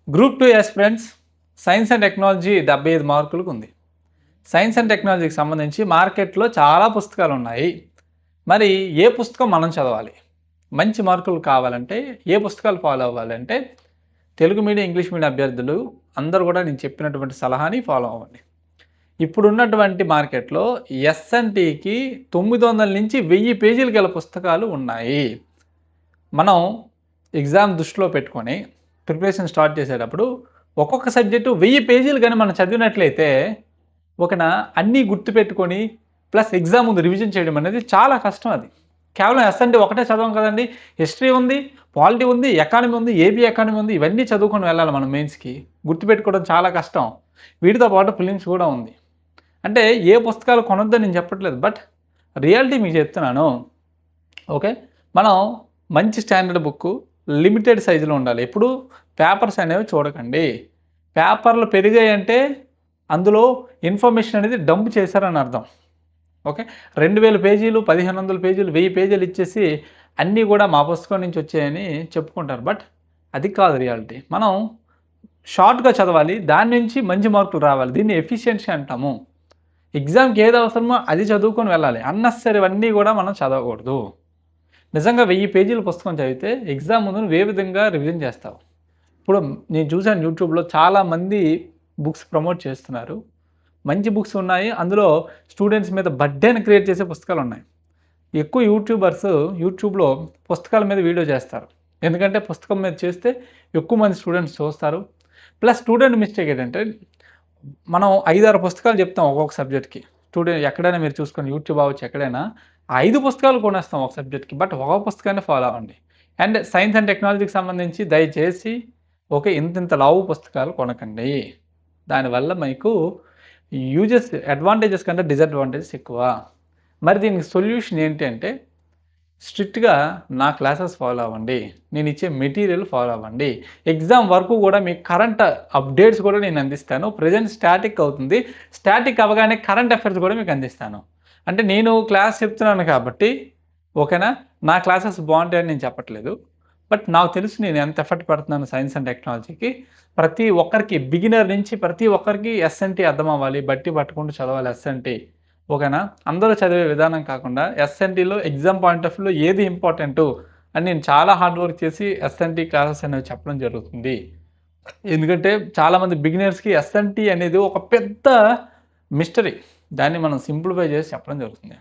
Group 2 aspirants science and technology 75 మార్కులకు ఉంది. Science and టెక్నాలజీకి సంబంధించి మార్కెట్‌లో చాలా పుస్తకాలున్నాయి. మరి ఏ పుస్తకం మనం చదవాలి? మంచి మార్కులు కావాలంటే ఏ పుస్తకాలు ఫాలో అవ్వాలంటే తెలుగు మీడియం, ఇంగ్లీష్ మీడియం అభ్యర్థులు అందరూ కూడా నేను చెప్పినటువంటి సలహాని ఫాలో అవ్వండి. ఇప్పుడున్నటువంటి మార్కెట్‌లో ఎస్ఎన్‌టీకి 900 నుంచి 1000 పేజీలు గల పుస్తకాలు ఉన్నాయి. మనం ఎగ్జామ్ దృష్టిలో పెట్టుకొని ప్రిపరేషన్ స్టార్ట్ చేసేటప్పుడు ఒక్కొక్క సబ్జెక్టు 1000 పేజీలు గాని మనం చదివినట్లయితే అన్నీ గుర్తుపెట్టుకొని ప్లస్ ఎగ్జామ్ ముందు రివిజన్ చేయడం అనేది చాలా కష్టం అది. కేవలం ఎస్ఎన్‌టీ ఒకటే చదవం కదండీ! హిస్టరీ ఉంది, పాలిటీ ఉంది, ఎకానమీ ఉంది, ఏబీ ఎకానమీ ఉంది. ఇవన్నీ చదువుకొని వెళ్ళాలి మనం మెయిన్స్‌కి. గుర్తుపెట్టుకోవడం చాలా కష్టం. వీటితో పాటు ప్రిలిమ్స్ కూడా ఉంది. అంటే ఏ పుస్తకాలు కొనొద్దని నేను చెప్పట్లేదు. బట్ రియాలిటీ మీకు చెప్తున్నాను. ఓకే. మనం మంచి స్టాండర్డ్ బుక్కు లిమిటెడ్ సైజులో ఉండాలి. ఎప్పుడు పేపర్స్ అనేవి చూడకండి. పేపర్లు పెరిగాయంటే అందులో ఇన్ఫర్మేషన్ అనేది డంప్ చేశారని అర్థం. ఓకే. 2000 పేజీలు, 1500 పేజీలు, 1000 పేజీలు ఇచ్చేసి అన్నీ కూడా మా పుస్తకం నుంచి వచ్చాయని చెప్పుకుంటారు. బట్ అది కాదు రియాలిటీ. మనం షార్ట్‌గా చదవాలి. దాని నుంచి మంచి మార్కులు రావాలి. దీన్ని ఎఫిషియన్సీ అంటాము. ఎగ్జామ్‌కి ఏది అవసరమో అది చదువుకొని వెళ్ళాలి. అన్నెసెసరీవన్నీ కూడా మనం చదవకూడదు. నిజంగా 1000 పేజీల పుస్తకం చదివితే ఎగ్జామ్ ముందు నువ్వు ఏ విధంగా రివిజన్ చేస్తావు? ఇప్పుడు నేను చూసాను యూట్యూబ్‌లో చాలామంది బుక్స్ ప్రమోట్ చేస్తున్నారు. మంచి బుక్స్ ఉన్నాయి. అందులో స్టూడెంట్స్ మీద బర్డెన్ క్రియేట్ చేసే పుస్తకాలున్నాయి. ఎక్కువ యూట్యూబ్‌లో పుస్తకాల మీద వీడియో చేస్తారు. ఎందుకంటే పుస్తకం మీద చేస్తే ఎక్కువ మంది స్టూడెంట్స్ చూస్తారు. ప్లస్ స్టూడెంట్ మిస్టేక్ ఏంటంటే మనం 5, 6 పుస్తకాలు చెప్తాం ఒక్కొక్క సబ్జెక్ట్‌కి. ఎక్కడైనా మీరు చూసుకోండి, యూట్యూబ్ అవ్వచ్చు ఎక్కడైనా. 5 పుస్తకాలు కొనేస్తాం ఒక సబ్జెక్ట్‌కి. బట్ ఒక పుస్తకాన్ని ఫాలో అవ్వండి. అండ్ సైన్స్ అండ్ టెక్నాలజీకి సంబంధించి దయచేసి ఇంతింత లావు పుస్తకాలు కొనకండి. దానివల్ల మీకు అడ్వాంటేజెస్ కంటే డిసడ్వాంటేజెస్ ఎక్కువ. మరి దీనికి సొల్యూషన్ ఏంటి అంటే స్ట్రిక్ట్‌గా నా క్లాసెస్ ఫాలో అవ్వండి. నేనిచ్చే మెటీరియల్ ఫాలో అవ్వండి. ఎగ్జామ్ వరకు కూడా మీకు కరెంట్ అప్డేట్స్ కూడా నేను అందిస్తాను. ప్రెజెంట్ స్టాటిక్ అవుతుంది. స్టాటిక్ అవ్వగానే కరెంట్ అఫైర్స్ కూడా మీకు అందిస్తాను. అంటే నేను క్లాస్ చెప్తున్నాను కాబట్టి ఓకేనా? నా క్లాసెస్ బావుంటాయని నేను చెప్పట్లేదు. బట్ నాకు తెలుసు నేను ఎంత ఎఫర్ట్ పెడుతున్నాను సైన్స్ అండ్ టెక్నాలజీకి. ప్రతి ఒక్కరికి బిగినర్ నుంచి ప్రతి ఒక్కరికి ఎస్ఎన్‌టీ అర్థమవ్వాలి. బట్టి పట్టకుండా చదవాలి ఎస్ఎన్‌టీ. ఓకేనా? అందరూ చదివే విధానం కాకుండా ఎస్ఎన్‌టీలో ఎగ్జామ్ పాయింట్ ఆఫ్ వ్యూలో ఏది ఇంపార్టెంటు అని నేను చాలా హార్డ్ వర్క్ చేసి ఎస్ఎన్‌టీ క్లాసెస్ అనేవి చెప్పడం జరుగుతుంది. ఎందుకంటే చాలామంది బిగినర్స్‌కి ఎస్ఎన్‌టీ అనేది ఒక పెద్ద మిస్టరీ. దాన్ని మనం సింప్లిఫై చేసి చెప్పడం జరుగుతుంది.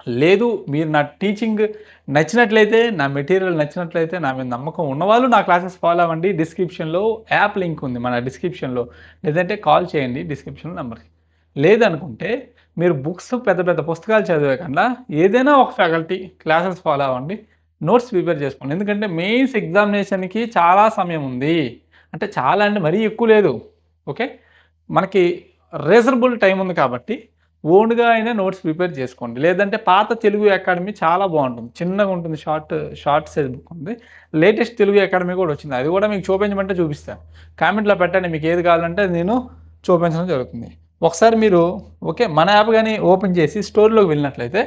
లేదు మీరు నా టీచింగ్ నచ్చినట్లయితే, నా మెటీరియల్ నచ్చినట్లయితే, నా మీద నమ్మకం ఉన్నవాళ్ళు నా క్లాసెస్ ఫాలో అవ్వండి. డిస్క్రిప్షన్‌లో యాప్ లింక్ ఉంది మన డిస్క్రిప్షన్‌లో. లేదంటే కాల్ చేయండి డిస్క్రిప్షన్‌లో నంబర్‌కి. లేదనుకుంటే మీరు బుక్స్ పెద్ద పెద్ద పుస్తకాలు చదివే కన్నా ఏదైనా ఒక ఫ్యాకల్టీ క్లాసెస్ ఫాలో అవ్వండి. నోట్స్ ప్రిపేర్ చేసుకోండి. ఎందుకంటే మెయిన్స్ ఎగ్జామినేషన్‌కి చాలా సమయం ఉంది. అంటే చాలా అంటే మరీ ఎక్కువ లేదు. ఓకే. మనకి రీజనబుల్ టైమ్ ఉంది కాబట్టి ఓన్‌గా అయినా నోట్స్ ప్రిపేర్ చేసుకోండి. లేదంటే పాత తెలుగు అకాడమీ చాలా బావుంటుంది. చిన్నగా ఉంటుంది. షార్ట్ సైజ్ బుక్ ఉంది. లేటెస్ట్ తెలుగు అకాడమీ కూడా వచ్చింది. అది కూడా మీకు చూపించమంటే చూపిస్తాను. కామెంట్‌లో పెట్టండి మీకు ఏది కావాలంటే అది నేను చూపించడం జరుగుతుంది. ఒకసారి మీరు మన యాప్ గాని ఓపెన్ చేసి స్టోర్‌లోకి వెళ్ళినట్లయితే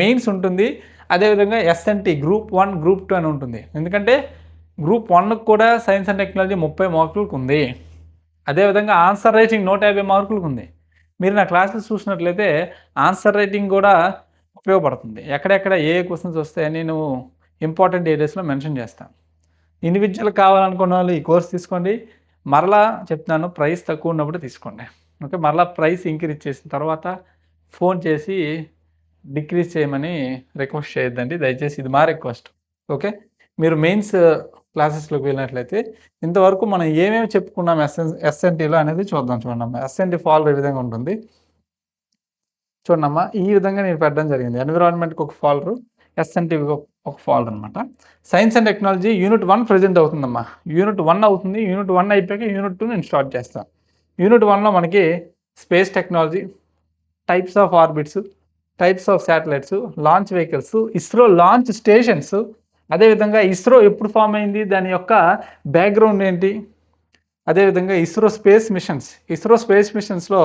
మెయిన్స్ ఉంటుంది. అదేవిధంగా ఎస్ఎన్‌టీ గ్రూప్ 1, గ్రూప్ 2 అని ఉంటుంది. ఎందుకంటే గ్రూప్ 1కి కూడా సైన్స్ అండ్ టెక్నాలజీ 30 మార్కులకు ఉంది. అదేవిధంగా ఆన్సర్ రైటింగ్ 150 మార్కులకు ఉంది. మీరు నా క్లాసెస్ చూసినట్లయితే ఆన్సర్ రైటింగ్ కూడా ఉపయోగపడుతుంది. ఎక్కడెక్కడ ఏ క్వెషన్స్ వస్తాయని నేను ఇంపార్టెంట్ ఏరియాస్‌లో మెన్షన్ చేస్తాను. ఇండివిడ్యువల్ కావాలనుకున్న వాళ్ళు ఈ కోర్స్ తీసుకోండి. మరలా చెప్తున్నాను, ప్రైస్ తక్కువ ఉన్నప్పుడు తీసుకోండి. ఓకే. మరలా ప్రైస్ ఇంక్రీజ్ చేసిన తర్వాత ఫోన్ చేసి డిక్రీజ్ చేయమని రిక్వెస్ట్ చేయొద్దండి. దయచేసి ఇది మా రిక్వెస్ట్. ఓకే. మీరు మెయిన్స్ క్లాసెస్‌లోకి వెళ్ళినట్లయితే ఇంతవరకు మనం ఏమేమి చెప్పుకున్నాం ఎస్ఎన్‌టీలో అనేది చూద్దాం చూడండమ్మా. ఎస్ఎన్‌టీ ఫాలోవర్ ఈ విధంగా ఉంటుంది. చూడండమ్మా, ఈ విధంగా నేను పెట్టడం జరిగింది. ఎన్విరాన్మెంట్‌కి ఒక ఫాలోవరు, ఎస్ఎన్‌టీకి ఒక ఫాలోవర్ అనమాట. Science and technology unit 1 present అవుతుందమ్మా. యూనిట్ 1 అవుతుంది. యూనిట్ 1 అయిపోయాక యూనిట్ 2 నేను స్టార్ట్ చేస్తాను. యూనిట్ 1లో మనకి space technology, types of orbits, types of satellites, launch vehicles, ISRO launch stations, అదేవిధంగా ఇస్రో ఎప్పుడు ఫామ్ అయింది, దాని యొక్క బ్యాక్‌గ్రౌండ్ ఏంటి, అదేవిధంగా ఇస్రో స్పేస్ మిషన్స్‌లో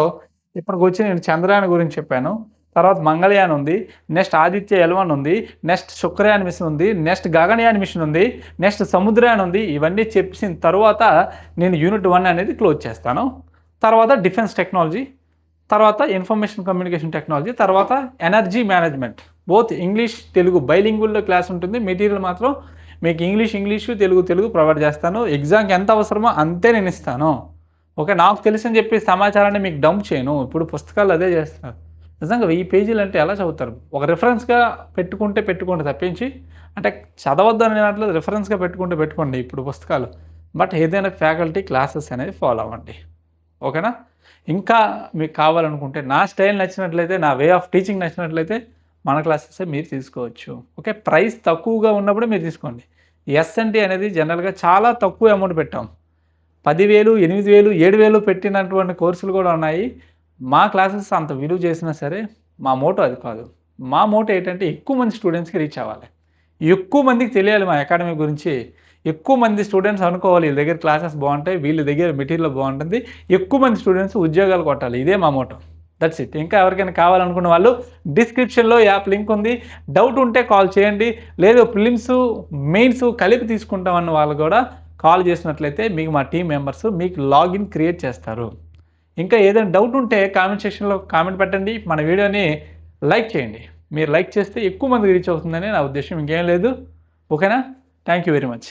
ఇప్పటికొచ్చి నేను చంద్రయాన్ గురించి చెప్పాను. తర్వాత మంగళయాన్ ఉంది, నెక్స్ట్ ఆదిత్య L1 ఉంది, నెక్స్ట్ శుక్రయాన్ మిషన్ ఉంది, నెక్స్ట్ గగనయాన్ మిషన్ ఉంది, నెక్స్ట్ సముద్రయాన్ ఉంది. ఇవన్నీ చెప్పిన తర్వాత నేను యూనిట్ 1 అనేది క్లోజ్ చేస్తాను. తర్వాత డిఫెన్స్ టెక్నాలజీ, తర్వాత ఇన్ఫర్మేషన్ కమ్యూనికేషన్ టెక్నాలజీ, తర్వాత energy management. Both English Telugu బైలింగ్వల్లో క్లాస్ ఉంటుంది. మెటీరియల్ మాత్రం మీకు ఇంగ్లీషు తెలుగు ప్రొవైడ్ చేస్తాను. ఎగ్జామ్కి ఎంత అవసరమో అంతే నేను ఇస్తాను. ఓకే, నాకు తెలిసని చెప్పి సమాచారాన్ని మీకు డంప్ చేయను. ఇప్పుడు పుస్తకాలు అదే చేస్తున్నారు. నిజంగా 1000 పేజీలు అంటే ఎలా చదువుతారు? ఒక రిఫరెన్స్గా పెట్టుకుంటే తప్పించి, అంటే చదవద్దు అనే దాంట్లో రిఫరెన్స్గా పెట్టుకోండి ఇప్పుడు పుస్తకాలు. బట్ ఏదైనా ఫ్యాకల్టీ క్లాసెస్ అనేది ఫాలో అవ్వండి. ఓకేనా? ఇంకా మీకు కావాలనుకుంటే నా స్టైల్ నచ్చినట్లయితే, నా వే ఆఫ్ టీచింగ్ నచ్చినట్లయితే మన క్లాసెసే మీరు తీసుకోవచ్చు. ఓకే, ప్రైస్ తక్కువగా ఉన్నప్పుడే మీరు తీసుకోండి. ఎస్ఎన్టీ అనేది జనరల్గా చాలా తక్కువ అమౌంట్ పెట్టాం. 10,000, 8,000, 7,000 పెట్టినటువంటి కోర్సులు కూడా ఉన్నాయి. మా క్లాసెస్ అంత విలువ చేసినా సరే మా మోటో అది కాదు. మా మోటో ఏంటంటే ఎక్కువ మంది స్టూడెంట్స్కి రీచ్ అవ్వాలి, ఎక్కువ మందికి తెలియాలి మా అకాడమీ గురించి, ఎక్కువ మంది స్టూడెంట్స్ అనుకోవాలి వీళ్ళ దగ్గర క్లాసెస్ బాగుంటాయి, వీళ్ళ దగ్గర మెటీరియల్ బాగుంటుంది, ఎక్కువ మంది స్టూడెంట్స్ ఉద్యోగాలు కొట్టాలి. ఇదే మా మోటో. That's it. ఇంకా ఎవరికైనా కావాలనుకున్న వాళ్ళు డిస్క్రిప్షన్లో యాప్ లింక్ ఉంది. డౌట్ ఉంటే కాల్ చేయండి. లేదు ప్రిలిమ్స్ మెయిన్స్ కలిపి తీసుకుంటామన్న వాళ్ళు కూడా కాల్ చేసినట్లయితే మీకు మా టీం మెంబర్స్ మీకు లాగిన్ క్రియేట్ చేస్తారు. ఇంకా ఏదైనా డౌట్ ఉంటే కామెంట్ సెక్షన్లో కామెంట్ పెట్టండి. మన వీడియోని లైక్ చేయండి. మీరు లైక్ చేస్తే ఎక్కువ మందికి రీచ్ అవుతుందని నా ఉద్దేశం, ఇంకేం లేదు. ఓకేనా? Thank you very much.